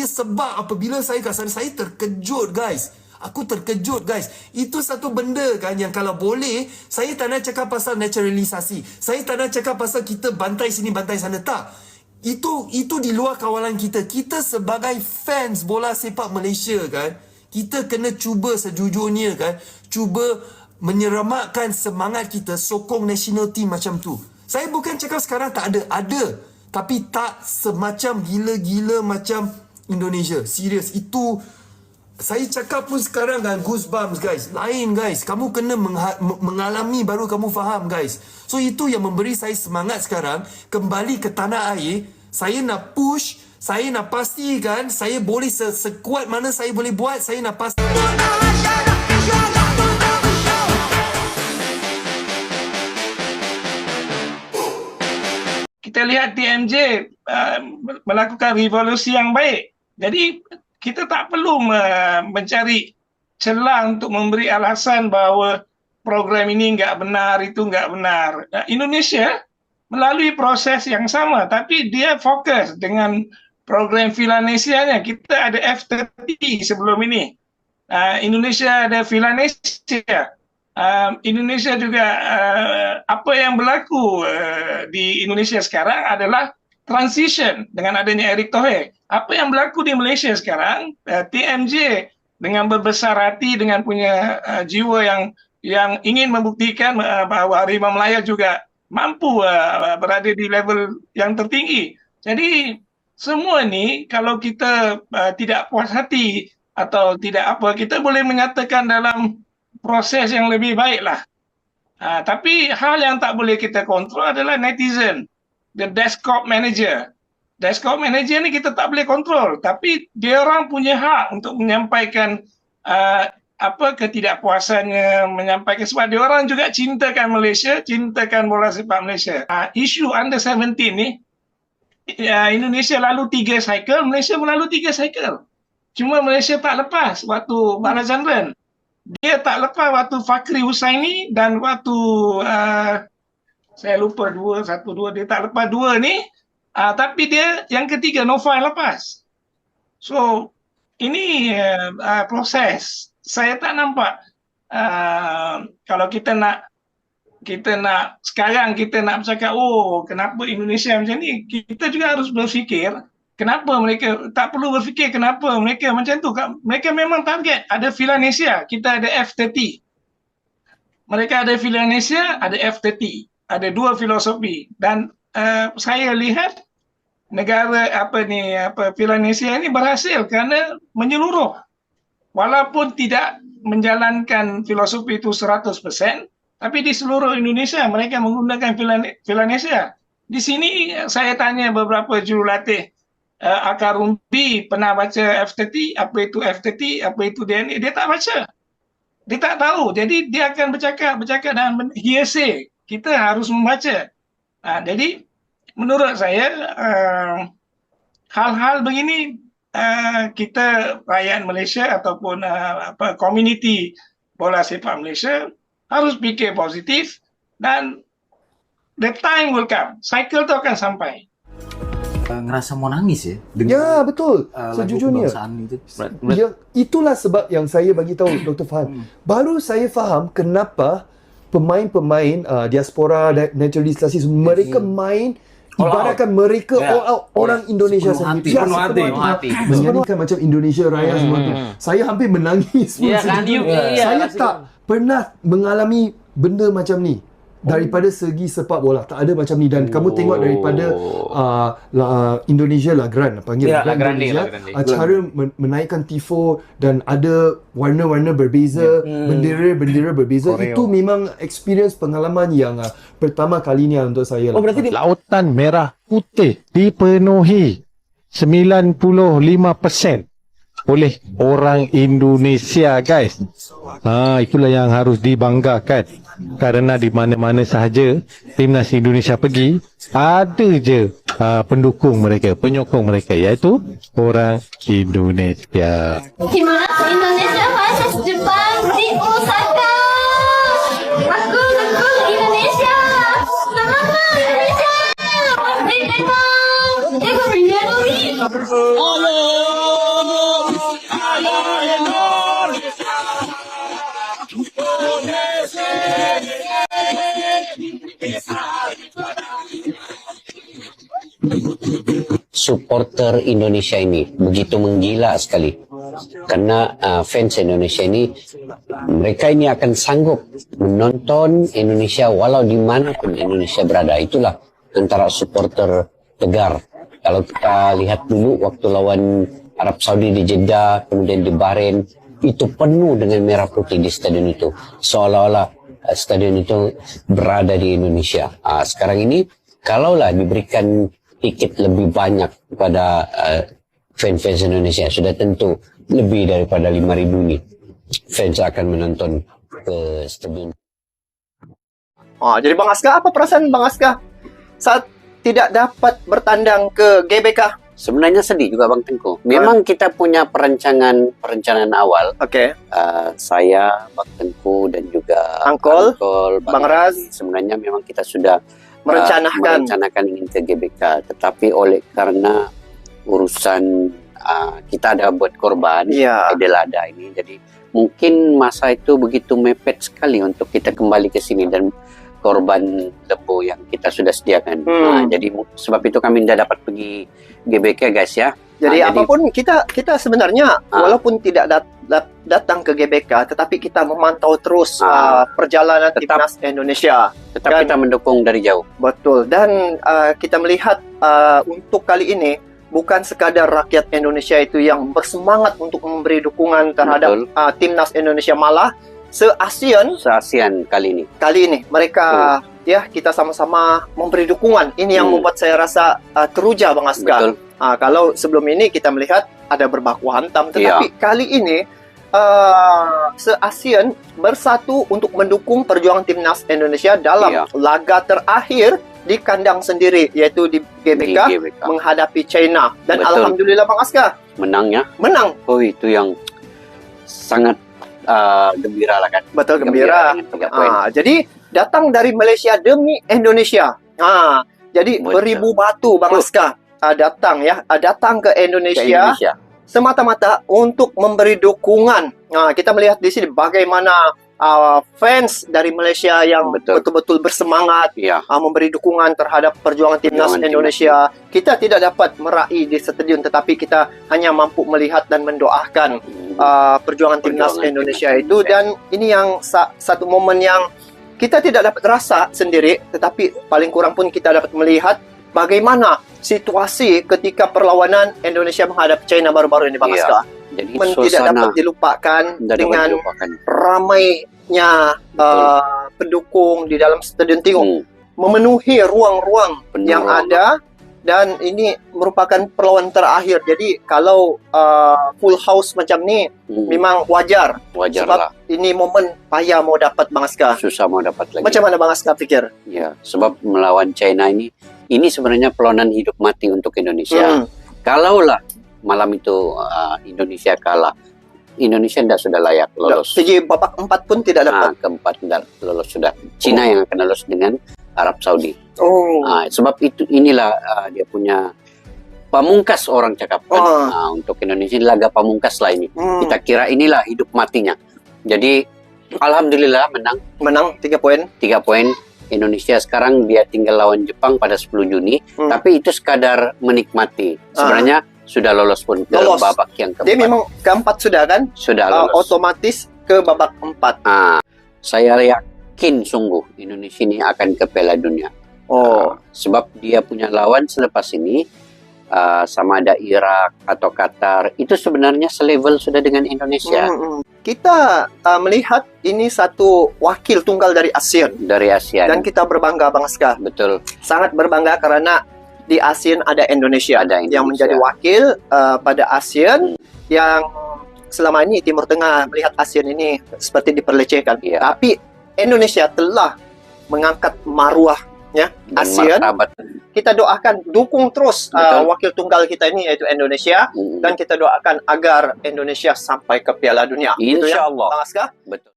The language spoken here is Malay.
sebab apabila saya kat sana, saya terkejut guys. Aku terkejut guys. Itu satu benda kan yang kalau boleh, saya tak nak cakap pasal naturalisasi. Saya tak nak cakap pasal kita bantai sini bantai sana, tak. Itu di luar kawalan kita. Kita sebagai fans bola sepak Malaysia kan, kita kena cuba sejujurnya kan, cuba menyeramakkan semangat kita, sokong national team macam tu. Saya bukan cakap sekarang tak ada, ada. Tapi tak semacam gila-gila macam Indonesia. Serius, itu saya cakap pun sekarang kan goosebumps guys. Lain guys, kamu kena mengalami baru kamu faham guys. So itu yang memberi saya semangat sekarang kembali ke tanah air. Saya nak push, saya nak pastikan saya boleh sekuat mana saya boleh buat. Saya nak pastikan kita lihat TMJ melakukan revolusi yang baik. Jadi kita tak perlu mencari celah untuk memberi alasan bahawa program ini enggak benar, itu enggak benar. Indonesia melalui proses yang sama, tapi dia fokus dengan program Philanesia-nya. Kita ada F30 sebelum ini. Indonesia ada Philanesia. Indonesia juga apa yang berlaku di Indonesia sekarang adalah transition dengan adanya Erick Thohir. Apa yang berlaku di Malaysia sekarang, TMJ dengan berbesar hati, dengan punya jiwa yang ingin membuktikan bahawa Harimau Melaya juga mampu berada di level yang tertinggi. Jadi semua ni kalau kita tidak puas hati atau tidak apa, kita boleh menyatakan dalam proses yang lebih baiklah. Tapi hal yang tak boleh kita kontrol adalah netizen, the desktop manager. Desktop manager ni kita tak boleh kontrol, tapi dia orang punya hak untuk menyampaikan ketidakpuasannya, menyampaikan sebab dia orang juga cintakan Malaysia, cintakan bola sepak Malaysia. Isu under 17 ni, Indonesia lalu 3 cycle, Malaysia melalui 3 cycle. Cuma Malaysia tak lepas waktu Balazandran. Dia tak lepas waktu Fakri Husaini dan waktu saya lupa 1, 2, dia tak lepas 2 ni. Tapi dia yang ketiga Novain lepas. So ini proses. Saya tak nampak kalau kita nak sekarang kita nak bercakap, oh kenapa Indonesia macam ni, kita juga harus berfikir kenapa mereka, tak perlu berfikir kenapa mereka macam tu. Mereka memang target. Ada Philanesia, kita ada F30. Mereka ada Philanesia, ada F30. Ada 2 filosofi. Dan saya lihat negara Philanesia ini berhasil kerana menyeluruh. Walaupun tidak menjalankan filosofi itu 100%, tapi di seluruh Indonesia mereka menggunakan Philanesia. Di sini saya tanya beberapa jurulatih akar rumpi pernah baca F30, apa itu F30, apa itu DNA, dia tak baca. Dia tak tahu. Jadi dia akan bercakap dengan hearsay. Kita harus membaca. Jadi menurut saya hal-hal begini kita rakyat Malaysia ataupun komuniti bola sepak Malaysia harus fikir positif dan the time will come. Cycle tu akan sampai. Ngerasa mau nangis ya? Ya betul. Sejujurnya itulah sebab yang saya bagi tahu Dr. Fahan. Baru saya faham kenapa pemain-pemain diaspora naturalisasi mereka main ibaratkan mereka all out orang Indonesia sendiri. Penuh hati. Menyanyikan macam Indonesia Raya semua tu. Saya hampir menangis pun. Saya tak pernah mengalami benda macam ni. Daripada segi sepak bola tak ada macam ni. Dan kamu tengok daripada Indonesia La Grande panggil Indonesia, cara menaikkan tifo dan ada warna-warna berbeza, bendera-bendera berbeza. Itu memang experience pengalaman yang pertama kalinya untuk saya. Oh berarti Lautan Merah Putih dipenuhi 95% oleh orang Indonesia guys. Itulah yang harus dibanggakan. Karena di mana-mana sahaja timnas Indonesia pergi, ada je pendukung mereka, penyokong mereka, iaitu orang Indonesia. Timnas Indonesia versus Jepang di Osaka. Aku dukung Indonesia. Semangat Indonesia. Merdeka. Ego Indonesia. Supporter Indonesia ini begitu menggila sekali karena fans Indonesia ini, mereka ini akan sanggup menonton Indonesia walau dimanapun Indonesia berada. Itulah antara supporter tegar. Kalau kita lihat dulu waktu lawan Arab Saudi di Jeddah, kemudian di Bahrain, itu penuh dengan merah putih di stadion itu, seolah-olah stadion itu berada di Indonesia. Sekarang ini kalaulah diberikan tiket lebih banyak kepada fans Indonesia, sudah tentu lebih daripada 5.000 ini fans akan menonton ke stadion. Jadi Bang Aska, apa perasaan Bang Aska saat tidak dapat bertandang ke GBK? Sebenarnya sedih juga Bang Tengku. Memang kita punya perencanaan awal. Oke. Saya, Bang Tengku dan juga Angkol, Bang Raz. Sebenarnya memang kita sudah merencanakan ingin ke GBK, tetapi oleh karena urusan kita ada buat korban Edelada ini, jadi mungkin masa itu begitu mepet sekali untuk kita kembali ke sini dan korban lembu yang kita sudah sediakan. Jadi sebab itu kami tidak dapat pergi GBK guys ya. Jadi apapun kita sebenarnya walaupun tidak datang ke GBK, tetapi kita memantau terus perjalanan timnas Indonesia. Tetap kita mendukung dari jauh. Betul. Dan kita melihat untuk kali ini bukan sekadar rakyat Indonesia itu yang bersemangat untuk memberi dukungan terhadap timnas Indonesia, malah se-ASEAN kali ini mereka kita sama-sama memberi dukungan. Ini yang membuat saya rasa teruja Bang Aska. Kalau sebelum ini kita melihat ada berbaku hantam, tetapi kali ini se-ASEAN bersatu untuk mendukung perjuangan timnas Indonesia dalam laga terakhir di kandang sendiri, yaitu di GBK menghadapi China. Dan alhamdulillah Bang Aska, menang. Oh, itu yang sangat gembira lah kan. Betul, gembira. Jadi datang dari Malaysia demi Indonesia. Jadi beribu batu Bang Aska datang ke Indonesia semata-mata untuk memberi dukungan. Kita melihat di sini bagaimana fans dari Malaysia yang betul-betul bersemangat memberi dukungan terhadap perjuangan timnas Indonesia. Kita tidak dapat meraih di stadion, tetapi kita hanya mampu melihat dan mendoakan perjuangan timnas Indonesia itu. Dan ini yang satu momen yang kita tidak dapat rasa sendiri, tetapi paling kurang pun kita dapat melihat bagaimana situasi ketika perlawanan Indonesia menghadap China baru-baru ini Bang Aska. Jadi tidak dapat dilupakan dengan ramainya pendukung di dalam Stadion Tinggung, memenuhi ruang-ruang yang ada, dan ini merupakan perlawanan terakhir. Jadi kalau full house macam ni memang wajar sebab lah. Ini momen payah mau dapat Bang Aska. Susah mau dapat lagi. Macam mana Bang Aska pikir? Ya, sebab melawan China ini sebenarnya perlawanan hidup mati untuk Indonesia. Kalaulah malam itu Indonesia kalah, Indonesia sudah layak lolos. Segi babak 4 pun tidak dapat. Keempat tidak lolos sudah. Cina yang akan lolos dengan Arab Saudi. Sebab inilah dia punya pamungkas, orang cakap kan. Untuk Indonesia laga pamungkas lah ini. Kita kira inilah hidup matinya. Jadi alhamdulillah menang 3 poin. Indonesia sekarang dia tinggal lawan Jepang pada 10 Juni, tapi itu sekadar menikmati. Sebenarnya sudah lolos pun ke babak yang keempat. Dia memang keempat sudah kan? Sudah lolos. Otomatis ke babak 4. Saya yakin sungguh Indonesia ini akan ke Piala Dunia. Sebab dia punya lawan selepas ini sama ada Irak atau Qatar, itu sebenarnya selevel sudah dengan Indonesia. Kita melihat ini satu wakil tunggal dari ASEAN. Dan kita berbangga Bang Aska. Betul. Sangat berbangga karena di ASEAN ada Indonesia, yang menjadi wakil pada ASEAN, yang selama ini Timur Tengah melihat ASEAN ini seperti diperlecehkan. Tapi Indonesia telah mengangkat maruah ASEAN. Kita doakan, dukung terus wakil tunggal kita ini, yaitu Indonesia, dan kita doakan agar Indonesia sampai ke Piala Dunia. Insya Allah. Bang Aska? Betul.